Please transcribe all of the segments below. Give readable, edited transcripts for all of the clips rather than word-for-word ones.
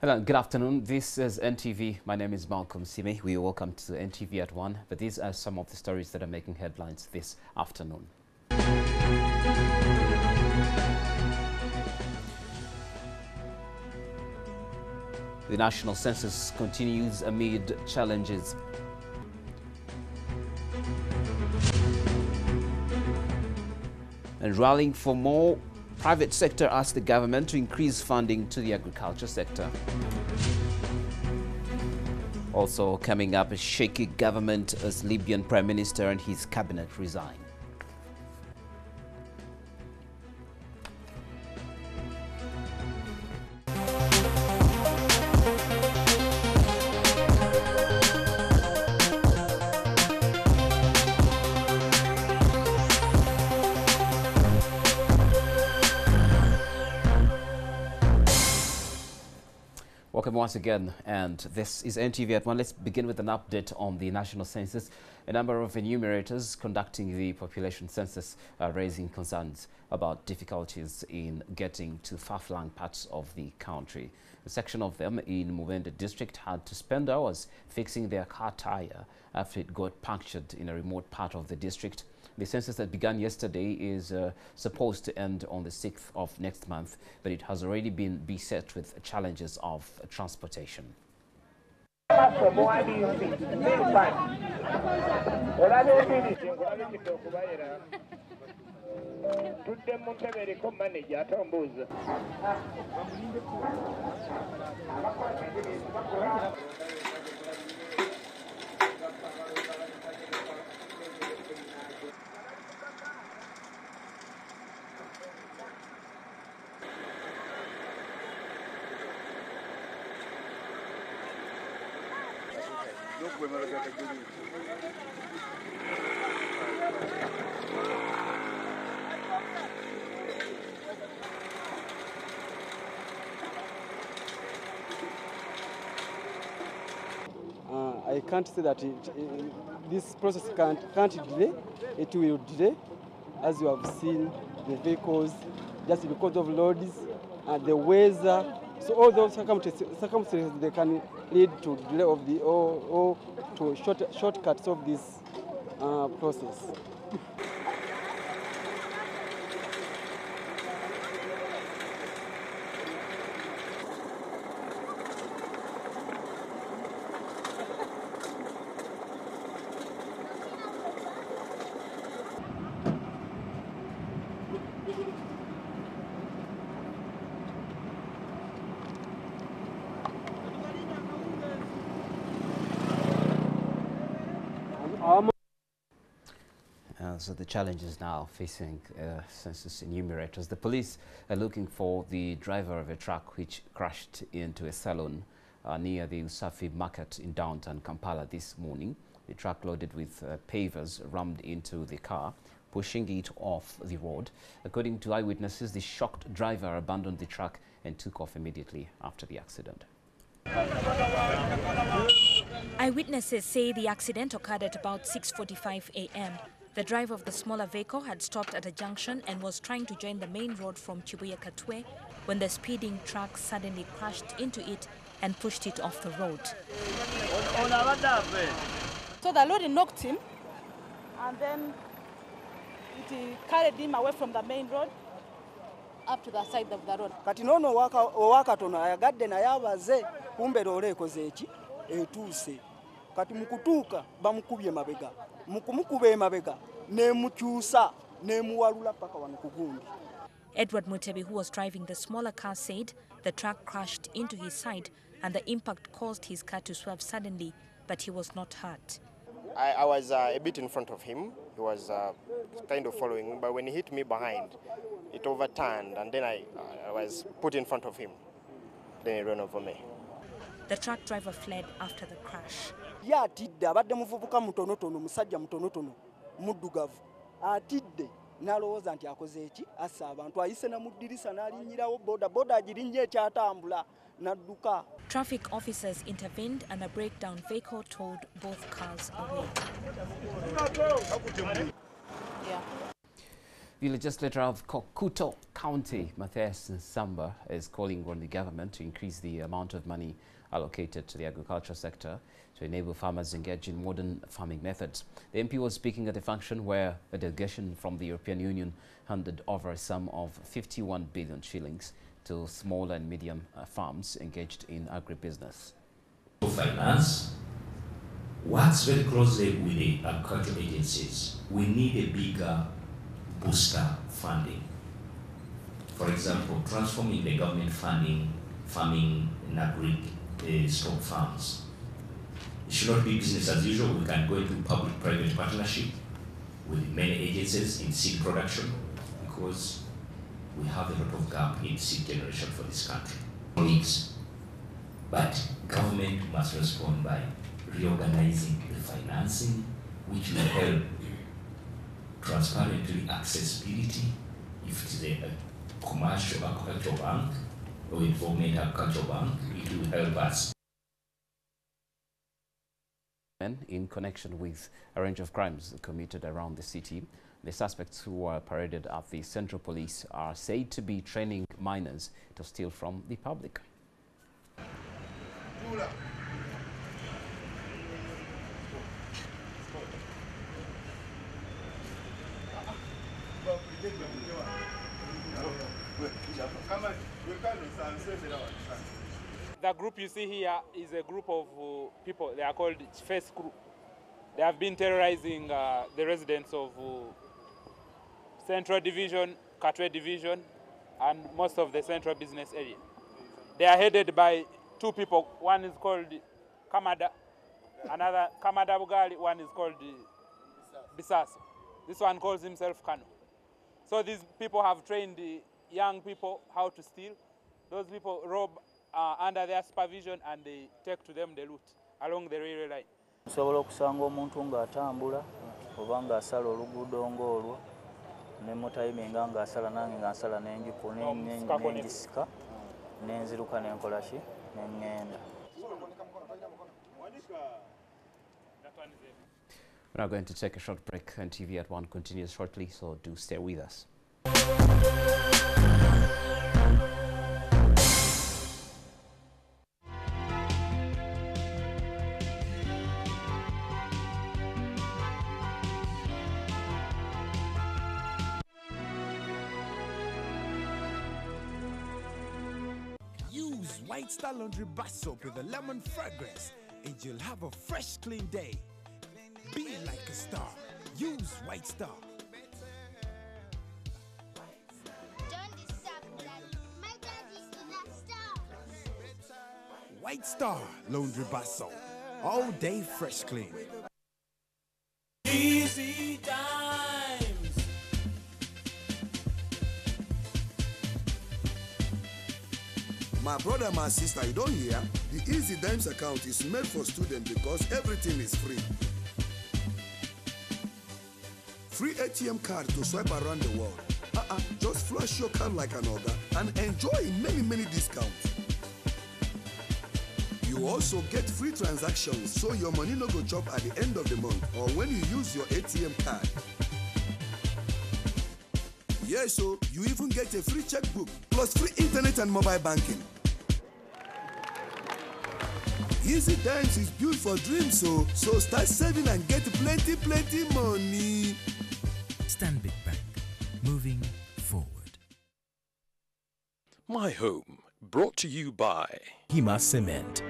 Hello, good afternoon. This is NTV. My name is Malcolm Sime. We welcome to NTV at One. But these are some of the stories that are making headlines this afternoon. The national census continues amid challenges. And rallying for more, private sector asks the government to increase funding to the agriculture sector. Also coming up, a shaky government as Libyan Prime Minister and his cabinet resign. Welcome once again, and this is NTV at One. Let's begin with an update on the national census. A number of enumerators conducting the population census are raising concerns about difficulties in getting to far-flung parts of the country. A section of them in Mubende district had to spend hours fixing their car tire after it got punctured in a remote part of the district. The census that began yesterday is supposed to end on the 6th of next month, but it has already been beset with challenges of transportation. I can't say that this process can't delay. It will delay, as you have seen the vehicles, just because of loads and the weather. So all those circumstances they can lead to delay of the or to shortcuts of this process. So the challenges now facing census enumerators. The police are looking for the driver of a truck which crashed into a salon near the Usafi market in downtown Kampala this morning. The truck loaded with pavers rammed into the car, pushing it off the road. According to eyewitnesses, the shocked driver abandoned the truck and took off immediately after the accident. Eyewitnesses say the accident occurred at about 6:45 a.m. The driver of the smaller vehicle had stopped at a junction and was trying to join the main road from Chibuye Katwe when the speeding truck suddenly crashed into it and pushed it off the road. So the lorry knocked him, and then it carried him away from the main road up to the side of the road. Kati nono owakatono ayagadde naye abaze kumbe loole ekoze eki etuuse. Kati mukutuuka bamukubye mabega. Mukumukuba emabega nemukyusa nemuwalula paka wano ku gundi. Edward Mutebi, who was driving the smaller car, said the truck crashed into his side and the impact caused his car to swerve suddenly, but he was not hurt. I was a bit in front of him. He was kind of following, but when he hit me behind, it overturned, and then I was put in front of him. Then he ran over me. The truck driver fled after the crash. Yatidde abadde muvubuka mutonotono musajja mutonotono muddugavu atidde n'alowooza nti akoze eki assa abantu ayise na mu ddirisa n'alinnyirawo boda agirinnye ekyatambula n'adduka. Traffic officers intervened and a breakdown vehicle towed both cars away. The legislator of Kokuto County, Matthias Samba, is calling on the government to increase the amount of money allocated to the agriculture sector to enable farmers to engage in modern farming methods. The MP was speaking at a function where a delegation from the European Union handed over a sum of 51 billion shillings to small and medium farms engaged in agribusiness. Finance works very closely with the agricultural agencies. We need a bigger booster funding. For example, transforming the government funding, farming and agri-stock farms. It should not be business as usual. We can go into public-private partnership with many agencies in seed production because we have a lot of gap in seed generation for this country. But government must respond by reorganizing the financing, which will help transparently accessibility. If it is a commercial agricultural bank or involvement agricultural bank, it will help us. In connection with a range of crimes committed around the city, the suspects who were paraded at the Central Police are said to be training minors to steal from the public. The group you see here is a group of people. They are called Face Group. They have been terrorizing the residents of Central Division, Katwe Division, and most of the central business area. They are headed by two people. One is called Kamada, another Kamada Bugali, one is called Bisaso. This one calls himself Kano. So these people have trained the young people how to steal. Those people rob under their supervision and they take to them the loot along the railway line. Osobola okusanga omuntu ng'atambula oba ng'asala oluguudo ng'olwo ne mutayiminga ng'asala nange ng'asala n'engisika n'enziruka n'enkola ki n'engenda. We're now going to take a short break and Ntv at One continues shortly, so do stay with us. Use White Star Laundry Bar Soap with a lemon fragrance and you'll have a fresh, clean day. Be like a star. Use White Star. White Star Laundry Bar Soap. All day fresh clean. Easy times. My brother, my sister, you don't hear? The Easy Dimes account is made for students because everything is free. Free ATM card to swipe around the world. Just flush your card like an order and enjoy many discounts. You also get free transactions so your money no go chop at the end of the month or when you use your ATM card. Yes, so you even get a free checkbook plus free internet and mobile banking. Easy Times is built for dreams, so start saving and get plenty money. Stanbic Bank, moving forward. My Home, brought to you by Hima Cement.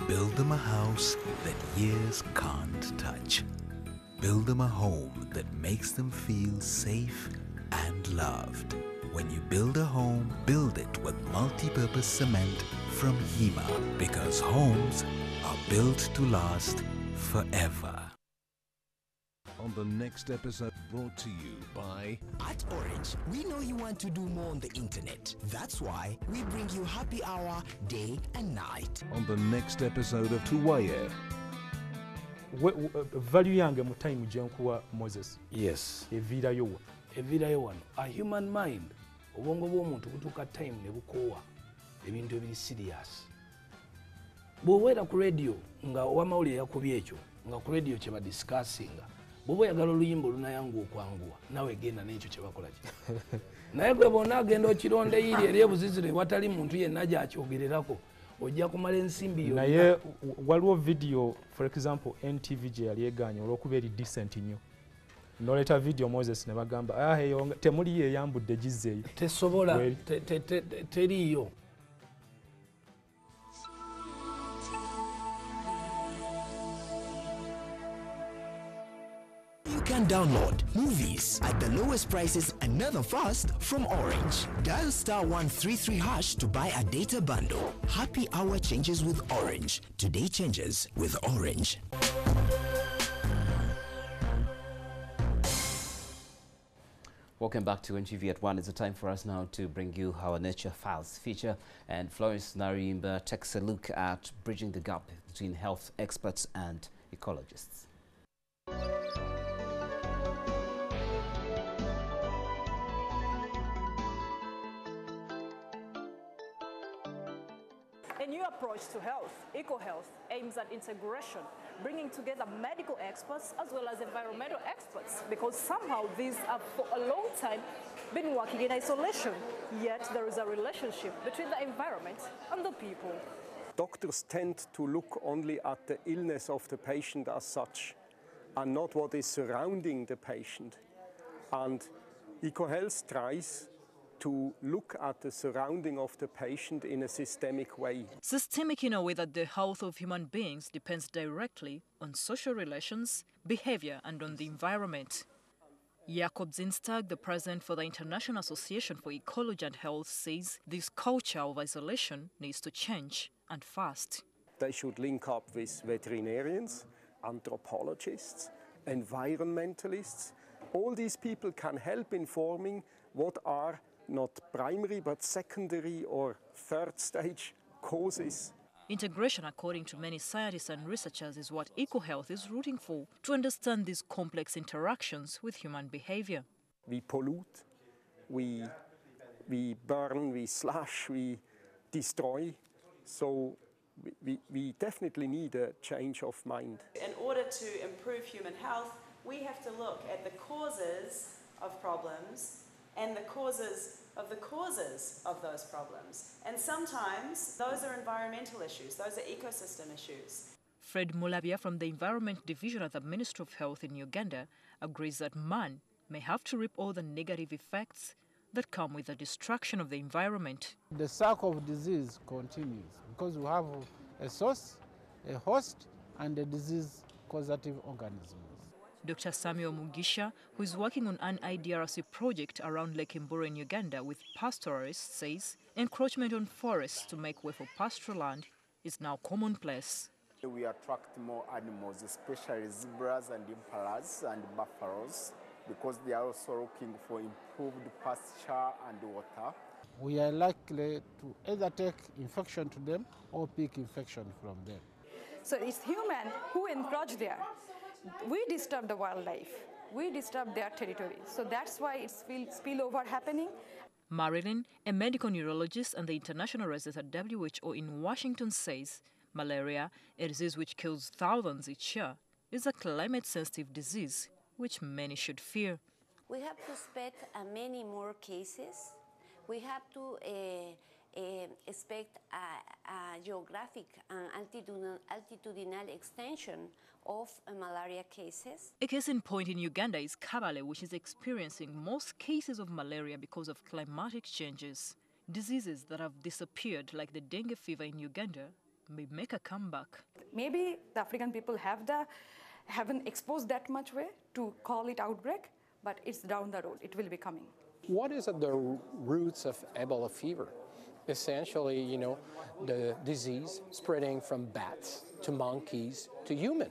Build them a house that years can't touch. Build them a home that makes them feel safe and loved. When you build a home, build it with multi-purpose cement from Hima, because homes are built to last forever. On the next episode, brought to you by... At Orange, we know you want to do more on the internet. That's why we bring you happy hour day and night. On the next episode of Tuwaye. value yange mu time gyenkuwa Moses. Yes. Eviirayo wa. Eviirayo wano. A human mind. Obwongo bw'omuntu butuuka time ne bukoowa ebintu ebiri serious. Bw'obeera ku radio nga ow'amawulire yakubye ekyo nga ku radio kye badiscussinga bw'oba oyagala oluyimba olunayanguwa okwanguwa nawe genda n'ekyo kye bakola ki. Naye gwe bonna agenda okironda eyiri eri ebuziziro ewatali muntu yenna gy'akyogererako ojja kumala ensimbi yo. Naye waliwo video for example NTV gye yali egaanye olw'okuba eri decent nnyo. Noleta video Moses ne bagamba temuli yeyambudde gizzeeyo. Tesobola teriyo. You can download movies at the lowest prices and never fast from Orange. Dial *133# to buy a data bundle. Happy hour changes with Orange. Today changes with Orange. Welcome back to Ntv At One. It's a time for us now to bring you our Nature Files feature. And Florence Narimba takes a look at bridging the gap between health experts and ecologists. A new approach to health, EcoHealth, aims at integration, bringing together medical experts as well as environmental experts, because somehow these have for a long time been working in isolation, yet there is a relationship between the environment and the people. Doctors tend to look only at the illness of the patient as such and not what is surrounding the patient. And EcoHealth tries to look at the surrounding of the patient in a systemic way. Systemic in a way that the health of human beings depends directly on social relations, behavior, and on the environment. Jakob Zinstag, the president for the International Association for Ecology and Health, says this culture of isolation needs to change, and fast. They should link up with veterinarians, anthropologists, environmentalists. All these people can help informing what are not primary but secondary or third stage causes. Integration, according to many scientists and researchers, is what EcoHealth is rooting for, to understand these complex interactions with human behavior. We pollute, we burn, we slash, we destroy. So we definitely need a change of mind. In order to improve human health, we have to look at the causes of problems and the causes of those problems. And sometimes those are environmental issues, those are ecosystem issues. Fred Mulabya from the Environment Division at the Ministry of Health in Uganda agrees that man may have to reap all the negative effects that come with the destruction of the environment. The cycle of disease continues because we have a source, a host, and a disease causative organism. Dr. Samuel Mugisha, who is working on an IDRC project around Lake Mburo in Uganda with pastoralists, says encroachment on forests to make way for pastoral land is now commonplace. We attract more animals, especially zebras and impalas and buffaloes, because they are also looking for improved pasture and water. We are likely to either take infection to them or pick infection from them. So it's human who encroach there. We disturb the wildlife. We disturb their territory. So that's why it's spillover happening. Marilyn, a medical neurologist and the international resident at WHO in Washington, says malaria, a disease which kills thousands each year, is a climate-sensitive disease which many should fear. We have to expect many more cases. We have to expect a geographic and altitudinal extension of malaria cases. A case in point in Uganda is Kabale, which is experiencing most cases of malaria because of climatic changes. Diseases that have disappeared, like the dengue fever in Uganda, may make a comeback. Maybe the African people haven't exposed that much way to call it outbreak, but it's down the road. It will be coming. What is at the roots of Ebola fever? Essentially, the disease spreading from bats to monkeys to human.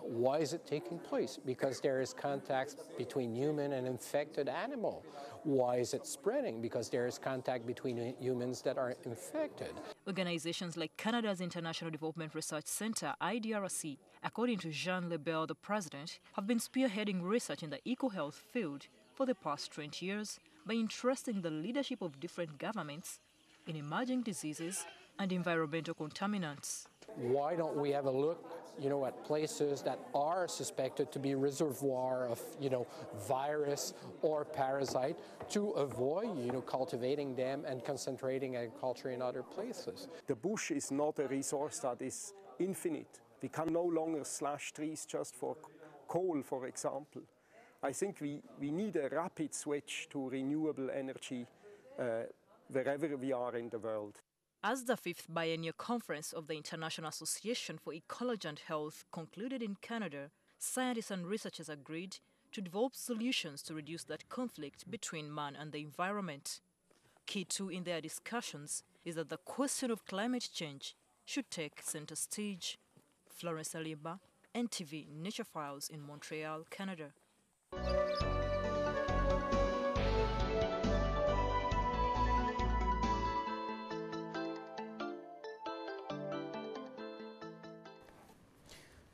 Why is it taking place? Because there is contact between human and infected animal. Why is it spreading? Because there is contact between humans that are infected. Organizations like Canada's International Development Research Centre, IDRC, according to Jean Lebel, the president, have been spearheading research in the eco-health field for the past 20 years by entrusting the leadership of different governments in emerging diseases and environmental contaminants. Why don't we have a look, at places that are suspected to be reservoir of, virus or parasite to avoid, cultivating them and concentrating agriculture in other places. The bush is not a resource that is infinite. We can no longer slash trees just for coal, for example. I think we need a rapid switch to renewable energy wherever we are in the world. As the 5th biennial conference of the International Association for Ecology and Health concluded in Canada, scientists and researchers agreed to develop solutions to reduce that conflict between man and the environment. Key too in their discussions is that the question of climate change should take center stage. Florence Aliba, NTV Nature Files in Montreal, Canada.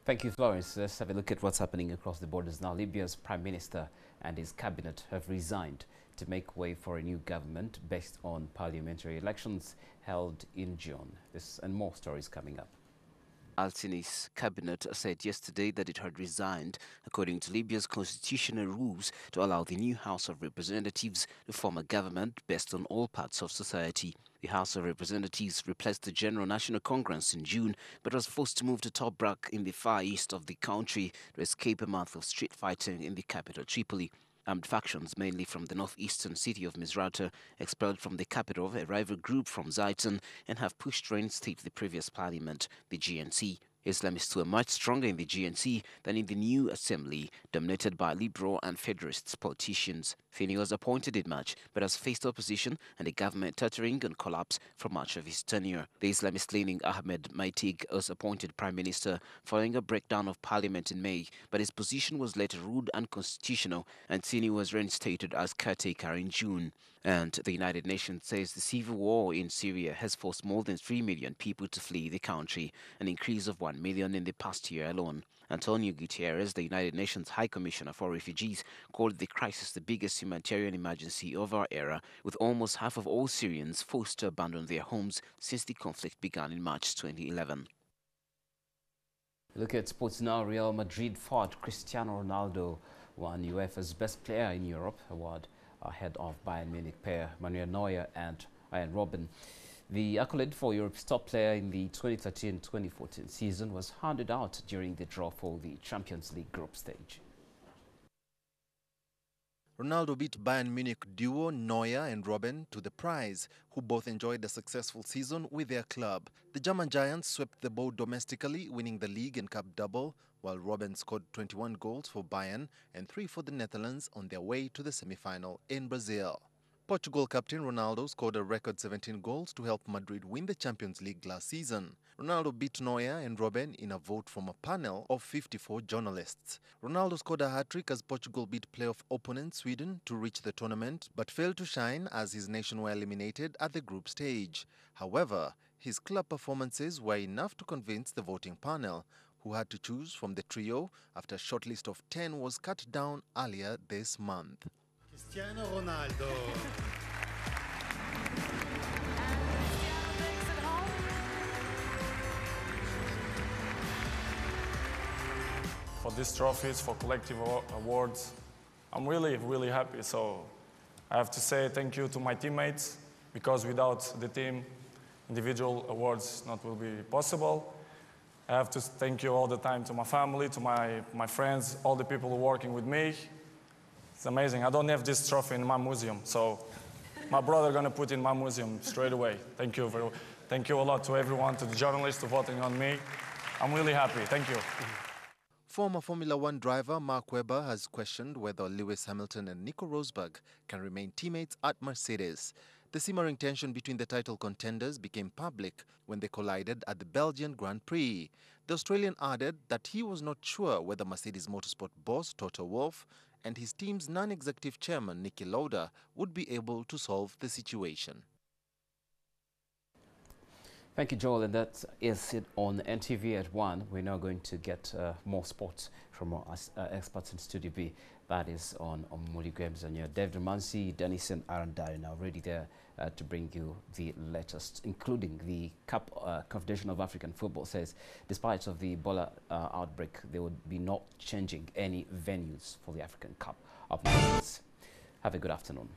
Thank you, Florence. Let's have a look at what's happening across the borders now. Libya's Prime Minister and his cabinet have resigned to make way for a new government based on parliamentary elections held in June. This and more stories coming up. Al-Sini's cabinet said yesterday that it had resigned according to Libya's constitutional rules to allow the new House of Representatives to form a government based on all parts of society. The House of Representatives replaced the General National Congress in June, but was forced to move to Tobruk in the far east of the country to escape a month of street fighting in the capital Tripoli. Armed factions, mainly from the northeastern city of Misrata, expelled from the capital a rival group from Zaitan and have pushed to reinstate the previous parliament, the GNC. Islamists were much stronger in the GNC than in the new assembly, dominated by liberal and federalist politicians. Fini was appointed in March, but has faced opposition and a government tottering and collapse for much of his tenure. The Islamist-leaning Ahmed Maitig was appointed prime minister following a breakdown of parliament in May, but his position was later ruled unconstitutional and Fini was reinstated as caretaker in June. And the United Nations says the civil war in Syria has forced more than 3 million people to flee the country, an increase of 1 million in the past year alone. Antonio Guterres, the United Nations High Commissioner for Refugees, called the crisis the biggest humanitarian emergency of our era, with almost half of all Syrians forced to abandon their homes since the conflict began in March 2011. Look at sports now. Real Madrid fought Cristiano Ronaldo, won UEFA's Best Player in Europe award, ahead of Bayern Munich pair Manuel Neuer and Arjen Robben. The accolade for Europe's top player in the 2013-2014 season was handed out during the draw for the Champions League group stage. Ronaldo beat Bayern Munich duo Neuer and Robben to the prize, who both enjoyed a successful season with their club. The German giants swept the boat domestically, winning the league and cup double, while Robben scored 21 goals for Bayern and 3 for the Netherlands on their way to the semi-final in Brazil. Portugal captain Ronaldo scored a record 17 goals to help Madrid win the Champions League last season. Ronaldo beat Neuer and Robben in a vote from a panel of 54 journalists. Ronaldo scored a hat-trick as Portugal beat playoff opponent Sweden to reach the tournament, but failed to shine as his nation were eliminated at the group stage. However, his club performances were enough to convince the voting panel, who had to choose from the trio after a shortlist of 10 was cut down earlier this month. Cristiano Ronaldo. For these trophies, for collective awards, I'm really happy. So I have to say thank you to my teammates, because without the team, individual awards not will be possible. I have to thank you all the time to my family, to my friends, all the people working with me. It's amazing. I don't have this trophy in my museum, so my brother gonna put it in my museum straight away. Thank you a lot to everyone, to the journalists, for voting on me. I'm really happy. Thank you. Former Formula One driver Mark Webber has questioned whether Lewis Hamilton and Nico Rosberg can remain teammates at Mercedes. The simmering tension between the title contenders became public when they collided at the Belgian Grand Prix. The Australian added that he was not sure whether Mercedes Motorsport boss Toto Wolff and his team's non-executive chairman Niki Lauda would be able to solve the situation. Thank you, Joel, and that is it on NTV at 1. We're now going to get more sports from our experts in Studio B. That is on Muli Games, and David Mansi, Dennis and Arandari now ready there to bring you the latest, including the Confederation of African Football says despite of the Ebola outbreak, they would be not changing any venues for the African Cup of Nations. Have a good afternoon.